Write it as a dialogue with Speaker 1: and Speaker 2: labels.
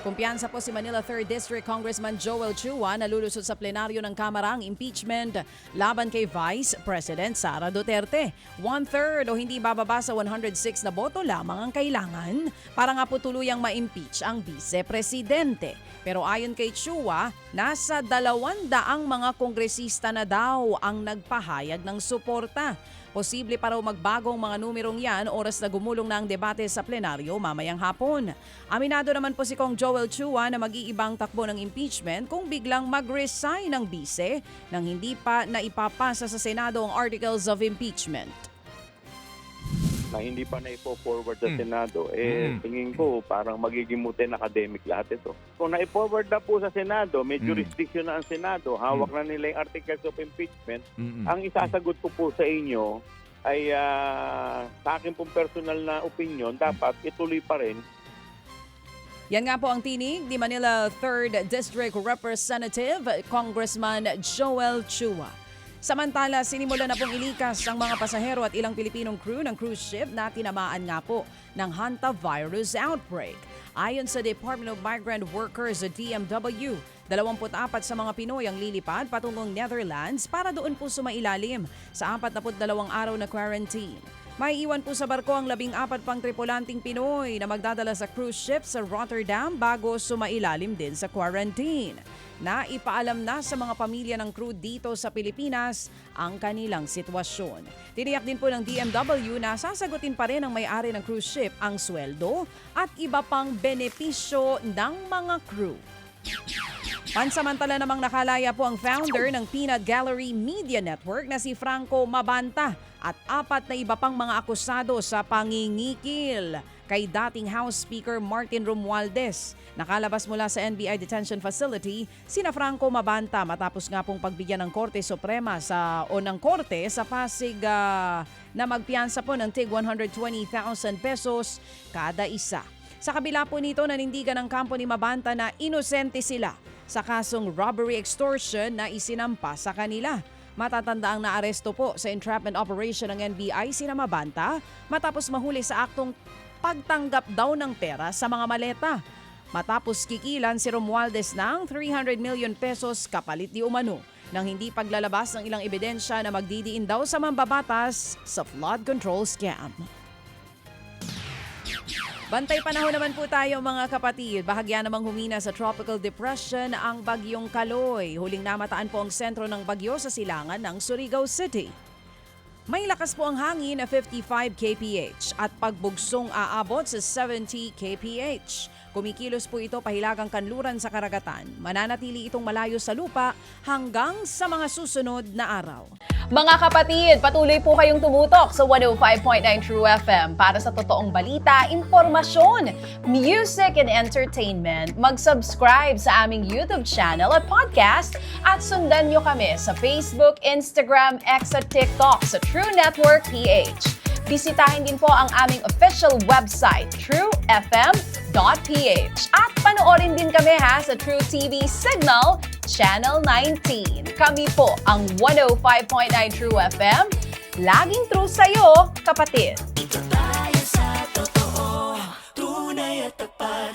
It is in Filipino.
Speaker 1: Kumpiyansa po si Manila 3rd District Congressman Joel Chua na lulusot sa plenaryo ng Kamara ang impeachment laban kay Vice President Sara Duterte. 1/3 o hindi bababa sa 106 na boto lamang ang kailangan para nga po tuluyang ma-impeach ang Vice-Presidente. Pero ayon kay Chua, nasa 200 mga kongresista na daw ang nagpahayag ng suporta. Posible pa raw magbagong mga numerong yan oras na gumulong na ang debate sa plenaryo mamayang hapon. Aminado naman po si Kong Joel Chua na mag-iibang takbo ng impeachment kung biglang mag-resign ng bise nang hindi pa naipapasa sa Senado ang Articles of Impeachment.
Speaker 2: Na hindi pa na-forward sa Senado, tingin ko parang magiging mutin academic lahat ito. Kung na-forward na po sa Senado, may jurisdiction na ang Senado, hawak na nila yung Articles of Impeachment, ang isasagot ko po sa inyo ay sa akin pong personal na opinion, dapat ituloy pa rin.
Speaker 1: Yan nga po ang tinig ni Manila 3rd District Representative Congressman Joel Chua. Samantala, sinimula na pong ilikas ang mga pasahero at ilang Pilipinong crew ng cruise ship na tinamaan nga po ng hantavirus outbreak. Ayon sa Department of Migrant Workers o DMW, 24 sa mga Pinoy ang lilipad patungong Netherlands para doon po sumailalim sa 42 araw na quarantine. May iwan po sa barko ang 14 pang tripulanting Pinoy na magdadala sa cruise ship sa Rotterdam bago sumailalim din sa quarantine. Naipaalam na sa mga pamilya ng crew dito sa Pilipinas ang kanilang sitwasyon. Tiniyak din po ng DMW na sasagutin pa rin ng may-ari ng cruise ship ang sweldo at iba pang benepisyo ng mga crew. Pansamantala namang nakalaya po ang founder ng Peanut Gallery Media Network na si Franco Mabanta at 4 na iba pang mga akusado sa pangingikil kay dating House Speaker Martin Romualdez. Nakalabas mula sa NBI Detention Facility sina Franco Mabanta matapos nga pong pagbigyan ng Korte Suprema ng Korte sa Pasig na magpiyansa po ng tig 120,000 pesos kada isa. Sa kabila po nito, nanindigan ng kampo ni Mabanta na inosente sila sa kasong robbery extortion na isinampa sa kanila. Matatanda ang naaresto po sa entrapment operation ng NBI sina Mabanta matapos mahuli sa aktong pagtanggap daw ng pera sa mga maleta. Matapos kikilan si Romualdez ng 300 million pesos kapalit di umano nang hindi paglalabas ng ilang ebidensya na magdidiin daw sa mambabatas sa flood control scam. Bantay panahon naman po tayo mga kapatid. Bahagya namang humina sa tropical depression ang bagyong Kaloy. Huling namataan po ang sentro ng bagyo sa silangan ng Surigao City. May lakas po ang hangin na 55 kph at pagbugsong aabot sa 70 kph. Kumikilos po ito pahilagang kanluran sa karagatan. Mananatili itong malayo sa lupa hanggang sa mga susunod na araw.
Speaker 3: Mga kapatid, patuloy po kayong tumutok sa 105.9 True FM para sa totoong balita, impormasyon, music and entertainment. Mag-subscribe sa aming YouTube channel at podcast at sundan nyo kami sa Facebook, Instagram, X at TikTok sa True Network PH. Bisitahin din po ang aming official website, truefm.ph. At panoorin din kami sa True TV Signal, Channel 19. Kami po ang 105.9 True FM. Laging true sa'yo, kapatid.